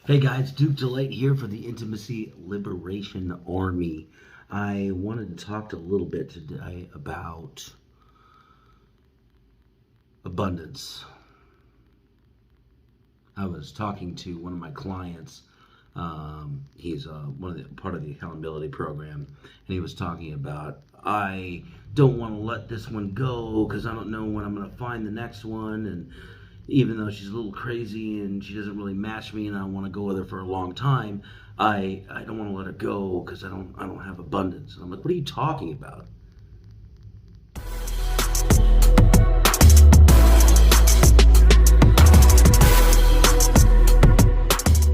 Hey guys, Duke Delate here for the Intimacy Liberation Army. I wanted to talk a little bit today about abundance. I was talking to one of my clients. He's part of the accountability program, and he was talking about I don't want to let this one go because I don't know when I'm going to find the next one, and even though she's a little crazy and she doesn't really match me and I want to go with her for a long time, I don't want to let her go because I don't have abundance. And I'm like, what are you talking about?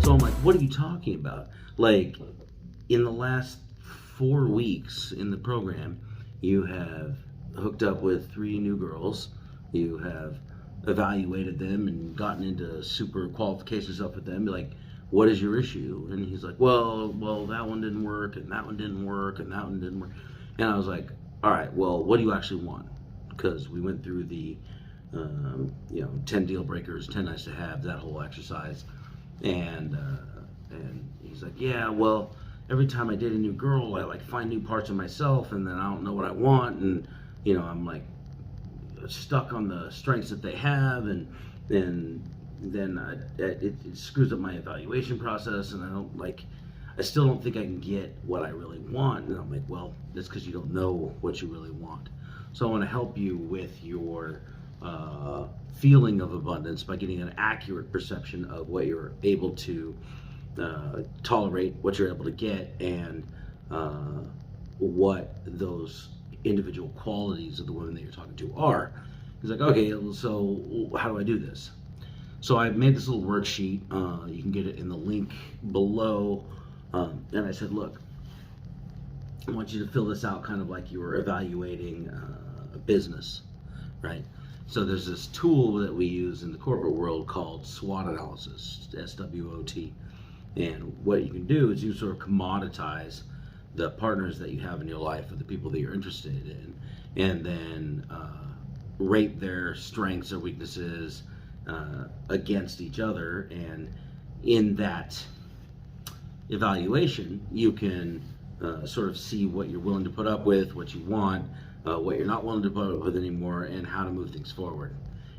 So I'm like, what are you talking about? Like, in the last 4 weeks in the program, you have hooked up with 3 new girls. You have evaluated them and gotten into super qualification stuff with them. Be like, what is your issue? And he's like, well, that one didn't work, and that one didn't work, and that one didn't work. And I was like, all right, well, what do you actually want? Because we went through the 10 deal breakers, 10 nice to have, that whole exercise. And he's like, yeah, well, every time I date a new girl, I like find new parts of myself, and then I don't know what I want, and I'm like stuck on the strengths that they have, and then it screws up my evaluation process, and I still don't think I can get what I really want. And I'm like, well, that's because you don't know what you really want. So I want to help you with your feeling of abundance by getting an accurate perception of what you're able to tolerate, what you're able to get, and what those individual qualities of the women that you're talking to are. He's like, okay, so how do I do this? So I made this little worksheet. You can get it in the link below. And I said, look, I want you to fill this out kind of like you were evaluating a business, right? So there's this tool that we use in the corporate world called SWOT analysis, SWOT. And what you can do is you sort of commoditize the partners that you have in your life or the people that you're interested in, and then rate their strengths or weaknesses against each other. And in that evaluation, you can sort of see what you're willing to put up with, what you want, what you're not willing to put up with anymore, and how to move things forward.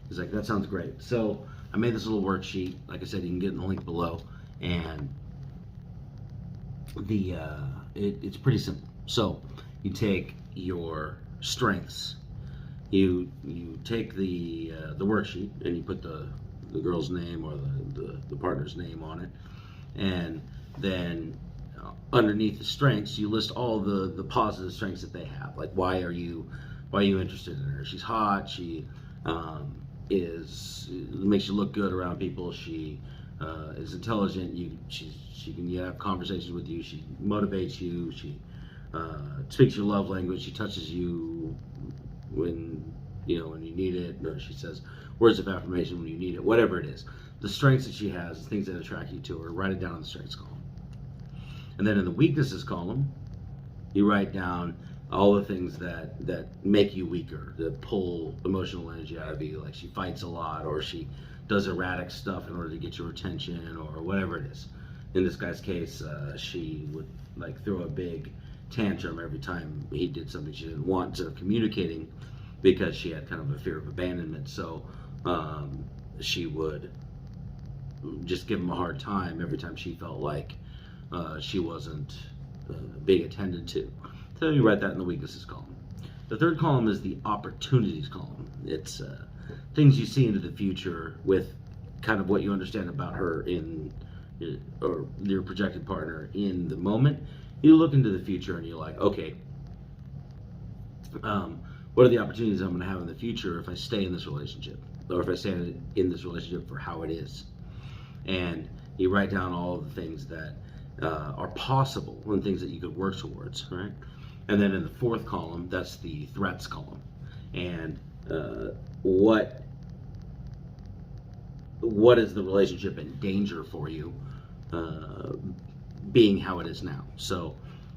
He's like, that sounds great. So I made this little worksheet. Like I said, you can get in the link below. And it's pretty simple. So you take your strengths, you take the worksheet, and you put the girl's name or the partner's name on it, and then underneath the strengths you list all the positive strengths that they have. Like, why are you interested in her? She's hot. She makes you look good around people. She is intelligent. She can have conversations with you. She motivates you. She speaks your love language. She touches you when you need it, or she says words of affirmation when you need it. Whatever it is, the strengths that she has, the things that attract you to her, write it down in the strengths column. And then in the weaknesses column, you write down all the things that make you weaker, that pull emotional energy out of you. Like, she fights a lot, or she does erratic stuff in order to get your attention, or whatever it is. In this guy's case, she would like throw a big tantrum every time he did something she didn't want, instead of communicating, because she had kind of a fear of abandonment. So she would just give him a hard time every time she felt like she wasn't being attended to. So you write that in the weaknesses column. The third column is the opportunities column. It's things you see into the future with kind of what you understand about her or your projected partner in the moment. You look into the future and you're like, okay, what are the opportunities I'm going to have in the future if I stay in this relationship, or if I stay in this relationship for how it is? And you write down all of the things that are possible and things that you could work towards, right? And then in the fourth column, that's the threats column. And what is the relationship in danger for you, being how it is now? So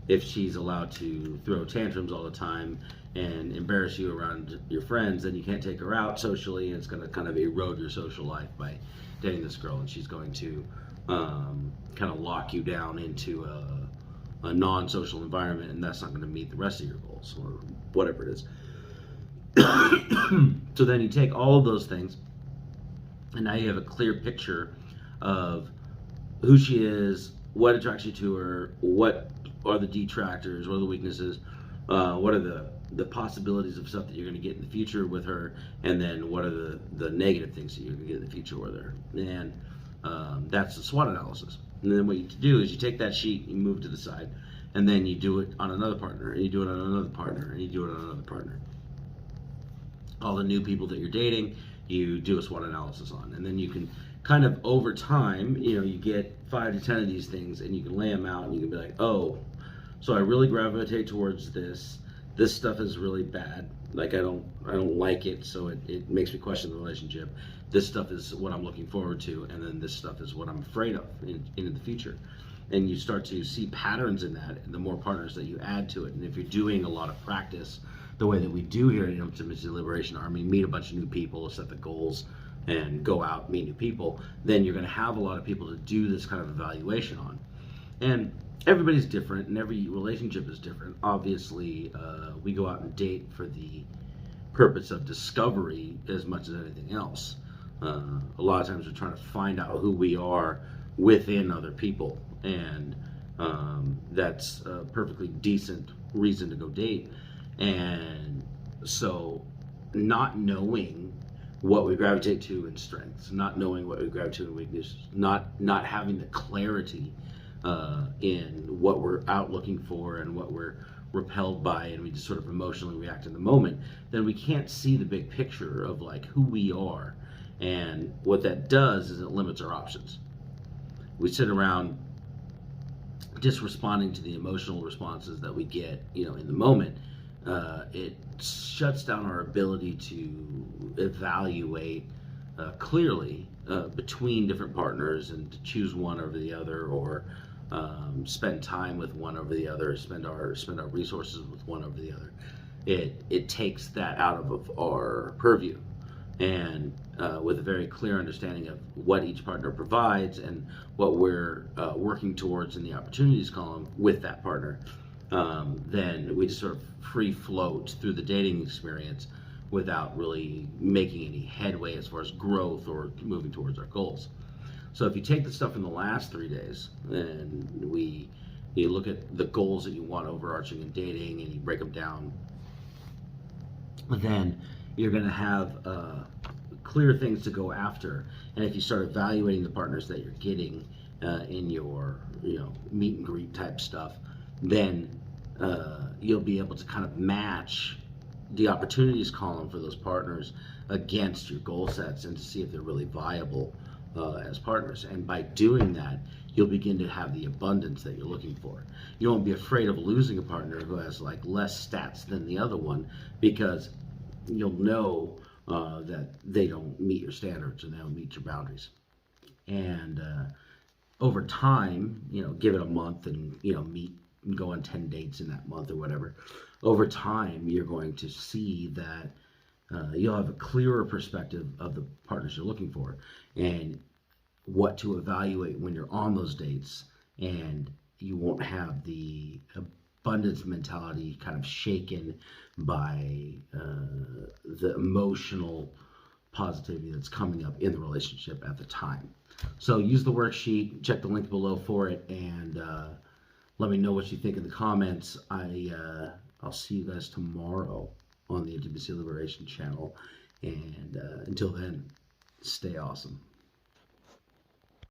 if she's allowed to throw tantrums all the time and embarrass you around your friends, then you can't take her out socially, and it's going to kind of erode your social life by dating this girl, and she's going to kind of lock you down into a non-social environment, and that's not going to meet the rest of your goals or whatever it is. So then you take all of those things, and now you have a clear picture of who she is, what attracts you to her, what are the detractors, what are the weaknesses, what are the possibilities of stuff that you're going to get in the future with her, and then what are the negative things that you're going to get in the future with her. And that's the SWOT analysis. And then what you do is you take that sheet, you move to the side, and then you do it on another partner, and you do it on another partner, and you do it on another partner. All the new people that you're dating, you do a SWOT analysis on. And then you can kind of over time, you get 5 to 10 of these things, and you can lay them out, and you can be like, oh, so I really gravitate towards this. This stuff is really bad. Like I don't like it, so it makes me question the relationship. This stuff is what I'm looking forward to, and then this stuff is what I'm afraid of in the future. And you start to see patterns in that, and the more partners that you add to it. And if you're doing a lot of practice, the way that we do here at Intimacy Liberation Army, meet a bunch of new people, set the goals, and go out, meet new people, then you're going to have a lot of people to do this kind of evaluation on. And everybody's different, and every relationship is different. Obviously, we go out and date for the purpose of discovery as much as anything else. A lot of times we're trying to find out who we are within other people, and that's a perfectly decent reason to go date. And so not knowing what we gravitate to in strengths, not knowing what we gravitate to in weaknesses, not having the clarity in what we're out looking for and what we're repelled by, and we just sort of emotionally react in the moment, then we can't see the big picture of like who we are. And what that does is it limits our options. We sit around just responding to the emotional responses that we get, in the moment. It shuts down our ability to evaluate clearly between different partners and to choose one over the other, or spend time with one over the other, spend our resources with one over the other. It takes that out of our purview, and with a very clear understanding of what each partner provides and what we're working towards in the opportunities column with that partner, then we just sort of free float through the dating experience without really making any headway as far as growth or moving towards our goals. So if you take the stuff in the last 3 days and you look at the goals that you want overarching in dating and you break them down, then you're going to have clear things to go after. And if you start evaluating the partners that you're getting in your meet and greet type stuff, then you'll be able to kind of match the opportunities column for those partners against your goal sets and to see if they're really viable as partners. And by doing that, you'll begin to have the abundance that you're looking for. You won't be afraid of losing a partner who has like less stats than the other one, because you'll know that they don't meet your standards and they don't meet your boundaries. And over time, give it a month and meet and go on 10 dates in that month or whatever. Over time, you're going to see that you'll have a clearer perspective of the partners you're looking for and what to evaluate when you're on those dates, and you won't have the abundance mentality kind of shaken by the emotional positivity that's coming up in the relationship at the time. So use the worksheet, check the link below for it, and let me know what you think in the comments. I'll see you guys tomorrow on the Intimacy Liberation channel, and until then, stay awesome.